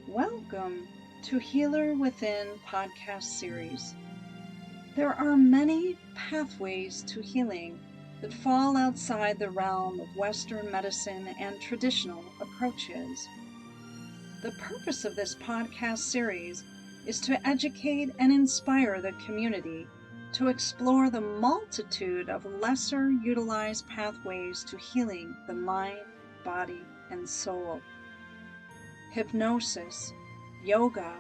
Welcome to Healer Within podcast series. There are many pathways to healing that fall outside the realm of Western medicine and traditional approaches. The purpose of this podcast series is to educate and inspire the community to explore the multitude of lesser utilized pathways to healing the mind, body, and soul. Hypnosis, yoga,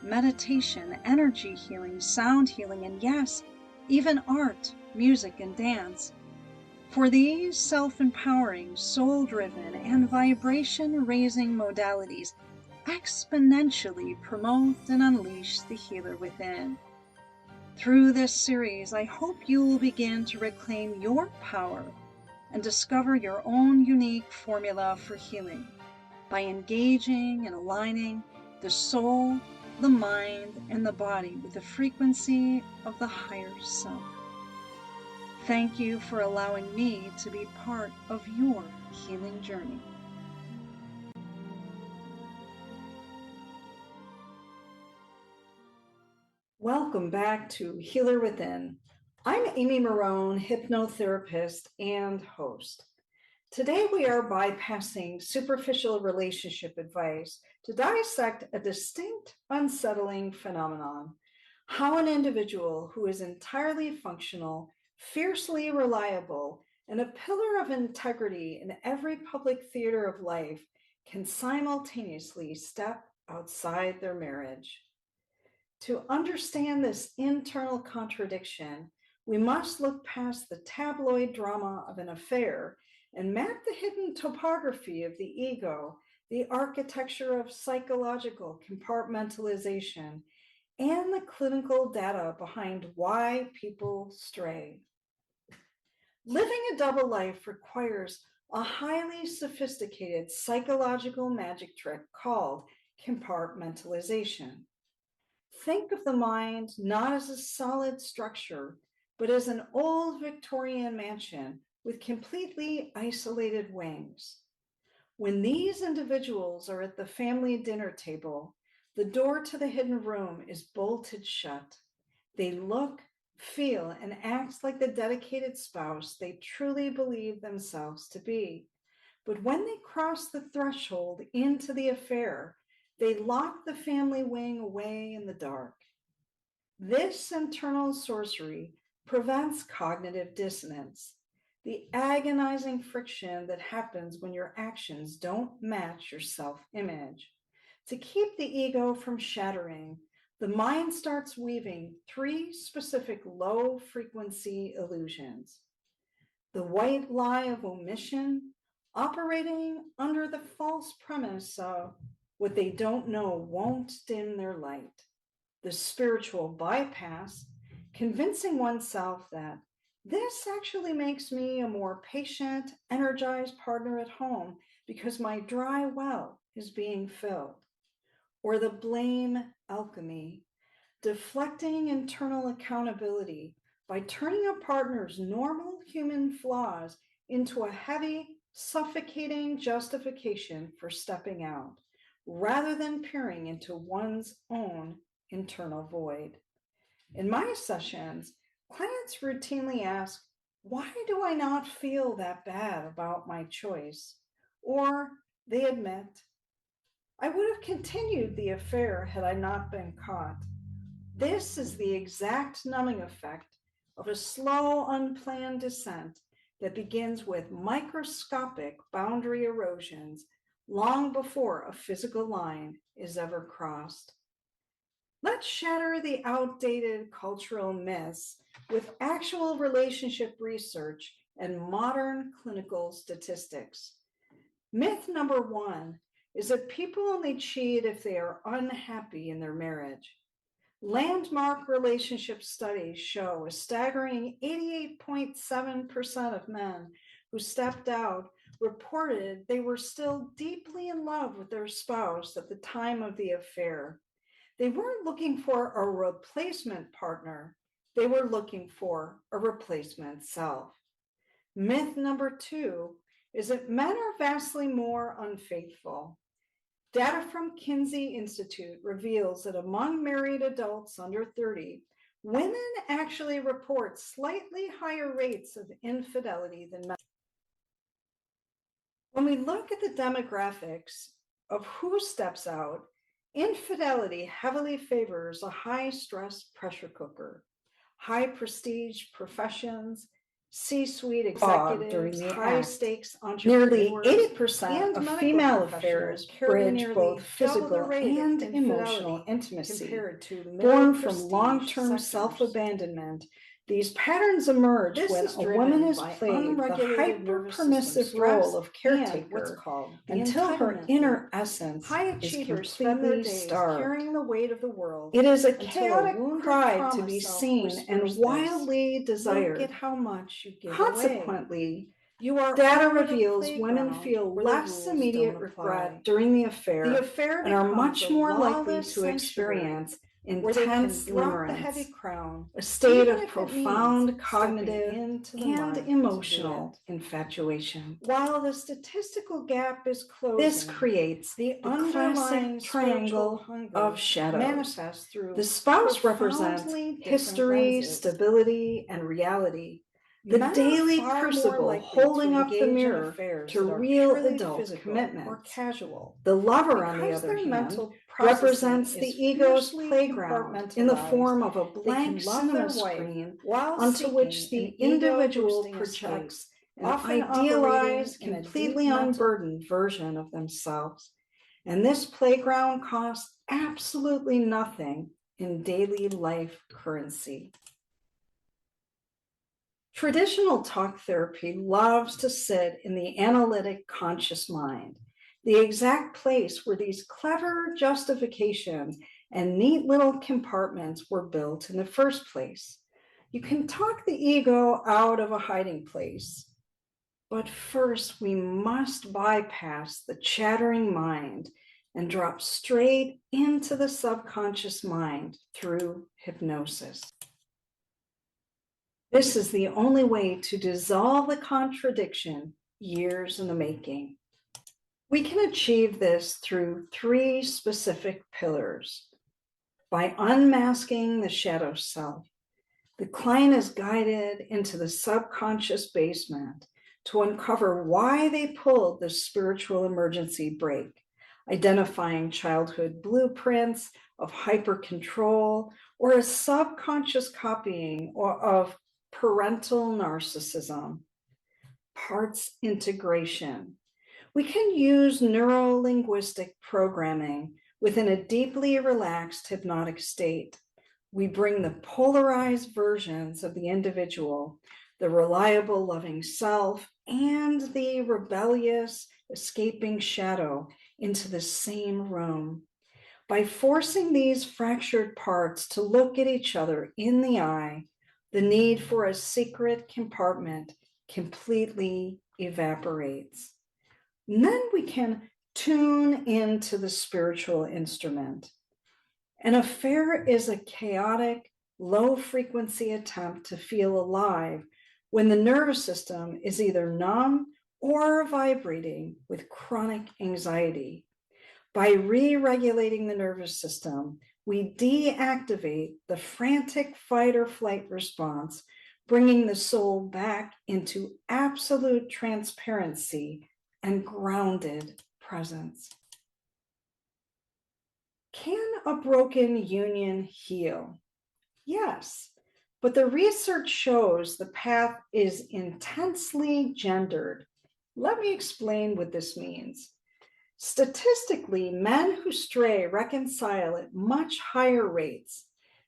meditation, energy healing, sound healing, and yes, even art, music, and dance. For these self-empowering, soul-driven, and vibration-raising modalities exponentially promote and unleash the healer within. Through this series, I hope you will begin to reclaim your power and discover your own unique formula for healing by engaging and aligning the soul, the mind, and the body with the frequency of the higher self. Thank you for allowing me to be part of your healing journey. Welcome back to Healer Within. I'm Amy Marone, hypnotherapist and host. Today we are bypassing superficial relationship advice to dissect a distinct, unsettling phenomenon: how an individual who is entirely functional, fiercely reliable, and a pillar of integrity in every public theater of life can simultaneously step outside their marriage. To understand this internal contradiction, we must look past the tabloid drama of an affair and map the hidden topography of the ego, the architecture of psychological compartmentalization, and the clinical data behind why people stray. Living a double life requires a highly sophisticated psychological magic trick called compartmentalization. Think of the mind not as a solid structure, but as an old Victorian mansion with completely isolated wings. When these individuals are at the family dinner table, the door to the hidden room is bolted shut. They look, feel, and act like the dedicated spouse they truly believe themselves to be. But when they cross the threshold into the affair, they lock the family wing away in the dark. This internal sorcery prevents cognitive dissonance, the agonizing friction that happens when your actions don't match your self-image. To keep the ego from shattering, the mind starts weaving three specific low-frequency illusions: the white lie of omission, operating under the false premise of what they don't know won't dim their light; the spiritual bypass, convincing oneself that this actually makes me a more patient, energized partner at home because my dry well is being filled; or the blame alchemy, deflecting internal accountability by turning a partner's normal human flaws into a heavy, suffocating justification for stepping out, rather than peering into one's own internal void. In my sessions, clients routinely ask, "Why do I not feel that bad about my choice?" Or they admit, "I would have continued the affair had I not been caught." This is the exact numbing effect of a slow, unplanned descent that begins with microscopic boundary erosions long before a physical line is ever crossed. Let's shatter the outdated cultural myths with actual relationship research and modern clinical statistics. Myth number one is that people only cheat if they are unhappy in their marriage. Landmark relationship studies show a staggering 88.7% of men who stepped out reported they were still deeply in love with their spouse at the time of the affair. They weren't looking for a replacement partner, they were looking for a replacement self. Myth number two is that men are vastly more unfaithful. Data from Kinsey Institute reveals that among married adults under 30, women actually report slightly higher rates of infidelity than men. When we look at the demographics of who steps out, infidelity heavily favors a high-stress pressure cooker, high-prestige professions, C-suite executives, high-stakes entrepreneurs. Nearly 80% of female affairs bridge both physical and emotional intimacy, born from long-term self-abandonment. These patterns emerge when a woman is played the hyper-permissive role of caretaker until her inner essence is completely starved. It is a chaotic pride to be seen and wildly desired. Consequently, data reveals women feel less immediate regret during the affair and are much more likely to experience intense limerence, a state of profound cognitive and emotional infatuation. While the statistical gap is closing, this creates the classic triangle of shadows. The spouse represents history, stability, and reality. The daily crucible holding up the mirror to real adult commitment. The lover, on the other hand, represents the ego's playground in the form of a blank cinema screen onto which the individual projects an idealized, completely unburdened version of themselves. And this playground costs absolutely nothing in daily life currency. Traditional talk therapy loves to sit in the analytic conscious mind, the exact place where these clever justifications and neat little compartments were built in the first place. You can talk the ego out of a hiding place, but first we must bypass the chattering mind and drop straight into the subconscious mind through hypnosis. This is the only way to dissolve the contradiction years in the making. We can achieve this through three specific pillars. By unmasking the shadow self, the client is guided into the subconscious basement to uncover why they pulled the spiritual emergency brake, identifying childhood blueprints of hyper-control or a subconscious copying of parental narcissism. Parts integration. We can use neuro-linguistic programming within a deeply relaxed hypnotic state. We bring the polarized versions of the individual, the reliable loving self, and the rebellious escaping shadow into the same room. By forcing these fractured parts to look at each other in the eye, the need for a secret compartment completely evaporates. And then we can tune into the spiritual instrument. An affair is a chaotic, low-frequency attempt to feel alive when the nervous system is either numb or vibrating with chronic anxiety. By re-regulating the nervous system, we deactivate the frantic fight or flight response, bringing the soul back into absolute transparency and grounded presence. Can a broken union heal? Yes, but the research shows the path is intensely gendered. Let me explain what this means. Statistically, men who stray reconcile at much higher rates.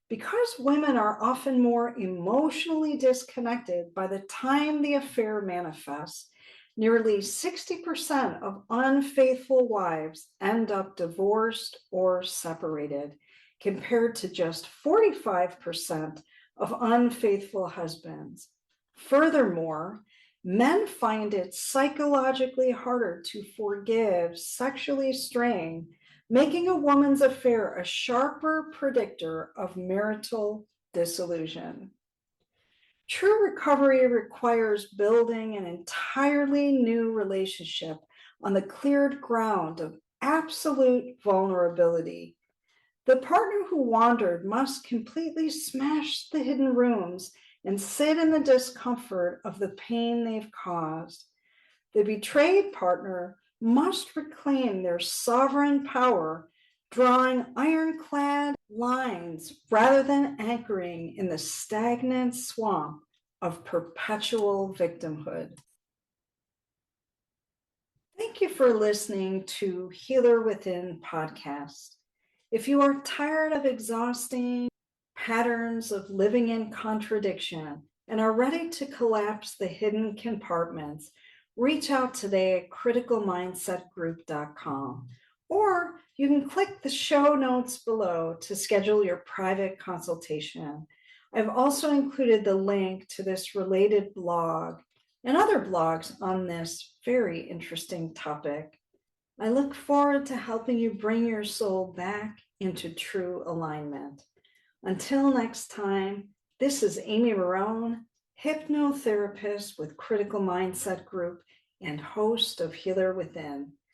Because women are often more emotionally disconnected by the time the affair manifests, nearly 60% of unfaithful wives end up divorced or separated, compared to just 45% of unfaithful husbands. Furthermore, men find it psychologically harder to forgive sexually straying, making a woman's affair a sharper predictor of marital disillusion. True recovery requires building an entirely new relationship on the cleared ground of absolute vulnerability. The partner who wandered must completely smash the hidden rooms and sit in the discomfort of the pain they've caused. The betrayed partner must reclaim their sovereign power, drawing ironclad lines rather than anchoring in the stagnant swamp of perpetual victimhood. Thank you for listening to Healer Within podcast. If you are tired of exhausting patterns of living in contradiction and are ready to collapse the hidden compartments, reach out today at criticalmindsetgroup.com, or you can click the show notes below to schedule your private consultation. I've also included the link to this related blog and other blogs on this very interesting topic. I look forward to helping you bring your soul back into true alignment. Until next time, this is Amy Marone, hypnotherapist with Critical Mindset Group and host of Healer Within.